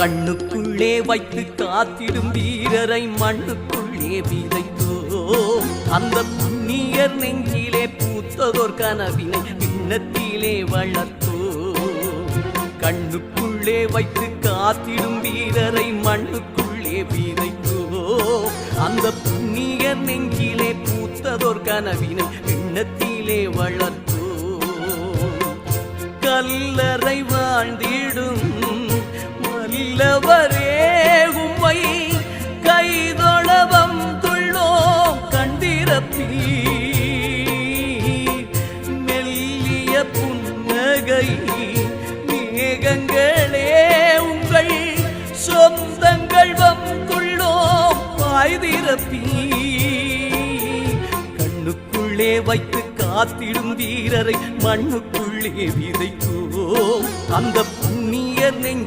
கண்ணுக்குள்ளே வைத்து காத்திடும் வீரரை மண்ணுக்குள்ளே விதைத்தோம். அந்த புண்ணியர் நெஞ்சிலே பூத்ததோர் கனவினை விண்ணத்திலே வளர்த்தோம். கண்ணுக்குள்ளே வைத்து காத்திடும் வீரரை மண்ணுக்குள்ளே விதைத்தோம். அந்த புண்ணியர் நெஞ்சிலே பூத்ததோர் கனவினை விண்ணத்திலே வளர்த்தோம். கல்லறை வாழ்ந்திடும் வல்லவரே உம்மை கைதொழவம் துள்ளோம் கண்டிரப்பீர். மெல்லிய புன்னகை மேகங்களே உங்கள் சொந்தங்கள் வந்துள்ளோம் வாய்திரப்பீர். கண்ணுக்குள்ளே வைத்து காத்திடும் வீரரை மண்ணுக்குள்ளே விதைத்தோம். அந்த புண்ணியர் நெஞ்ச